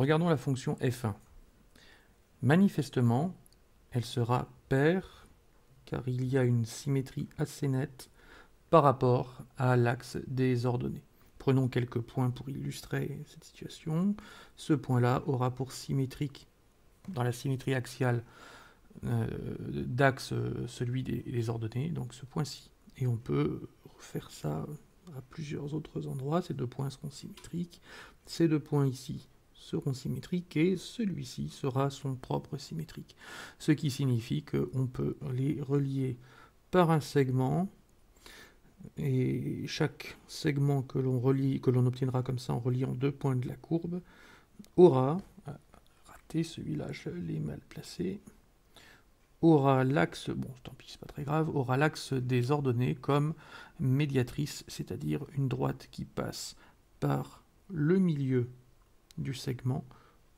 regardons la fonction f1. Manifestement, elle sera paire, car il y a une symétrie assez nette par rapport à l'axe des ordonnées. Prenons quelques points pour illustrer cette situation. Ce point-là aura pour symétrique, dans la symétrie axiale d'axe, celui des ordonnées, donc ce point-ci. Et on peut refaire ça à plusieurs autres endroits. Ces deux points seront symétriques. Ces deux points ici seront symétriques et celui-ci sera son propre symétrique. Ce qui signifie qu'on peut les relier par un segment. Et chaque segment que l'on relie, que l'on obtiendra comme ça en reliant deux points de la courbe, aura, raté celui-là, je l'ai mal placé, aura l'axe, bon tant pis c'est pas très grave, aura l'axe des ordonnées comme médiatrice, c'est-à-dire une droite qui passe par le milieu du segment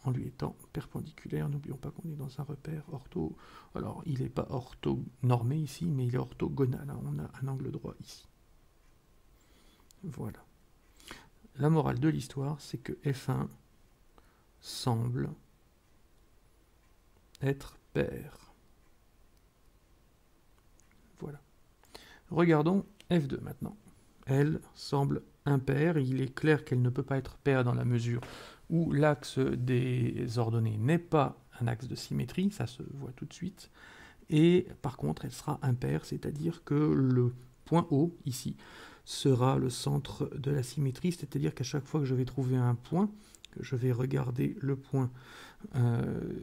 en lui étant perpendiculaire. N'oublions pas qu'on est dans un repère ortho, alors il n'est pas orthonormé ici, mais il est orthogonal, hein. On a un angle droit ici. Voilà. La morale de l'histoire, c'est que f1 semble être pair. Voilà. Regardons f2 maintenant. Elle semble impaire. Il est clair qu'elle ne peut pas être paire dans la mesure où l'axe des ordonnées n'est pas un axe de symétrie, ça se voit tout de suite. Et par contre, elle sera impaire, c'est-à-dire que le point O, ici, sera le centre de la symétrie, c'est-à-dire qu'à chaque fois que je vais trouver un point, que je vais regarder le point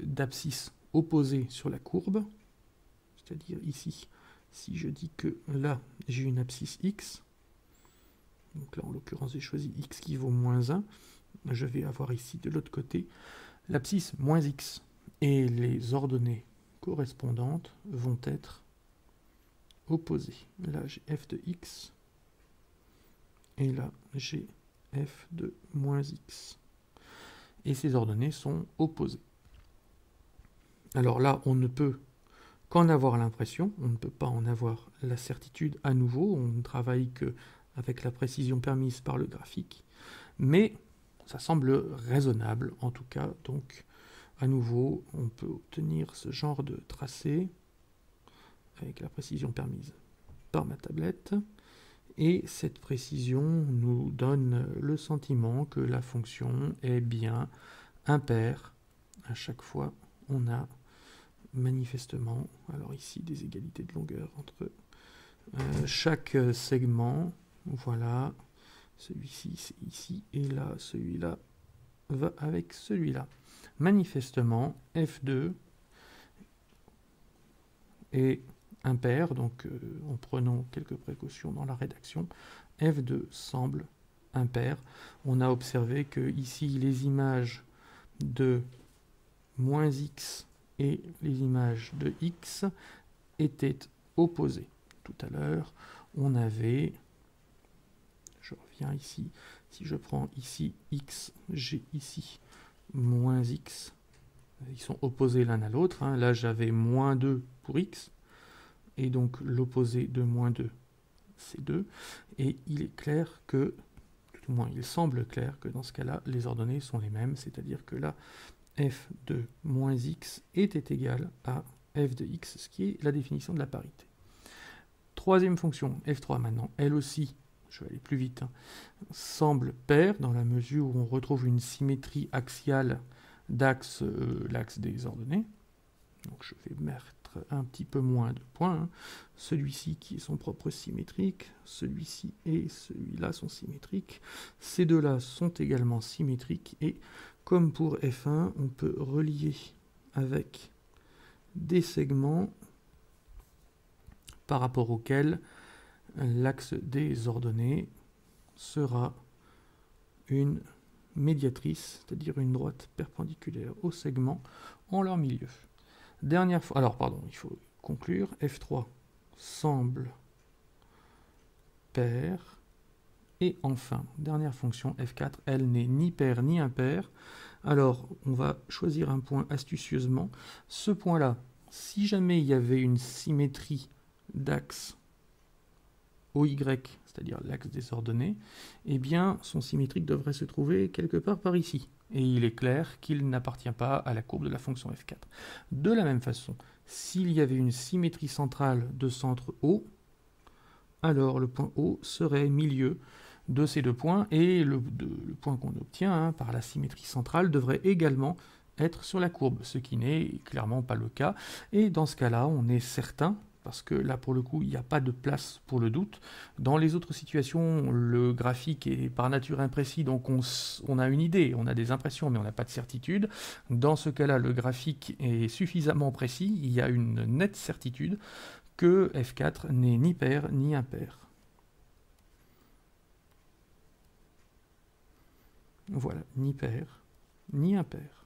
d'abscisse opposé sur la courbe, c'est-à-dire ici, si je dis que là, j'ai une abscisse x, donc là en l'occurrence j'ai choisi x qui vaut moins 1, je vais avoir ici de l'autre côté l'abscisse moins x, et les ordonnées correspondantes vont être opposées. Là j'ai f de x, et là j'ai f de moins x. Et ces ordonnées sont opposées. Alors là, on ne peut qu'en avoir l'impression, on ne peut pas en avoir la certitude à nouveau, on ne travaille qu'avec la précision permise par le graphique, mais ça semble raisonnable en tout cas, donc à nouveau, on peut obtenir ce genre de tracé avec la précision permise par ma tablette. Et cette précision nous donne le sentiment que la fonction est bien impaire. À chaque fois, on a manifestement, alors ici, des égalités de longueur entre chaque segment. Voilà, celui-ci, c'est ici, et là, celui-là va avec celui-là. Manifestement, f2 est impair, donc en prenant quelques précautions dans la rédaction, f2 semble impair. On a observé que ici les images de moins x et les images de x étaient opposées. Tout à l'heure, on avait, je reviens ici, si je prends ici x, j'ai ici moins x, ils sont opposés l'un à l'autre, hein. Là j'avais moins 2 pour x, et donc l'opposé de moins 2, c'est 2. Et il est clair que, tout au moins il semble clair que dans ce cas-là, les ordonnées sont les mêmes, c'est-à-dire que là, f de moins x était égal à f de x, ce qui est la définition de la parité. Troisième fonction, f3 maintenant, elle aussi, je vais aller plus vite, hein, semble paire dans la mesure où on retrouve une symétrie axiale d'axe, l'axe des ordonnées. Donc je vais mettre un petit peu moins de points, hein. Celui-ci qui est son propre symétrique, celui-ci et celui-là sont symétriques, ces deux-là sont également symétriques, et comme pour f1, on peut relier avec des segments par rapport auxquels l'axe des ordonnées sera une médiatrice, c'est-à-dire une droite perpendiculaire au segment en leur milieu. Dernière fois, alors pardon, il faut conclure, f3 semble pair, et enfin, dernière fonction, f4, elle n'est ni paire ni impaire. Alors, on va choisir un point astucieusement. Ce point-là, si jamais il y avait une symétrie d'axe OY, c'est-à-dire l'axe des ordonnées, eh bien, son symétrique devrait se trouver quelque part par ici. et il est clair qu'il n'appartient pas à la courbe de la fonction f4. De la même façon, s'il y avait une symétrie centrale de centre O, alors le point O serait milieu de ces deux points, et le point qu'on obtient par la symétrie centrale devrait également être sur la courbe, ce qui n'est clairement pas le cas. Et dans ce cas-là, on est certain, parce que là pour le coup il n'y a pas de place pour le doute. Dans les autres situations, le graphique est par nature imprécis, donc on a une idée, on a des impressions, mais on n'a pas de certitude. Dans ce cas-là, le graphique est suffisamment précis, il y a une nette certitude que F4 n'est ni pair ni impair. Voilà, ni pair ni impair.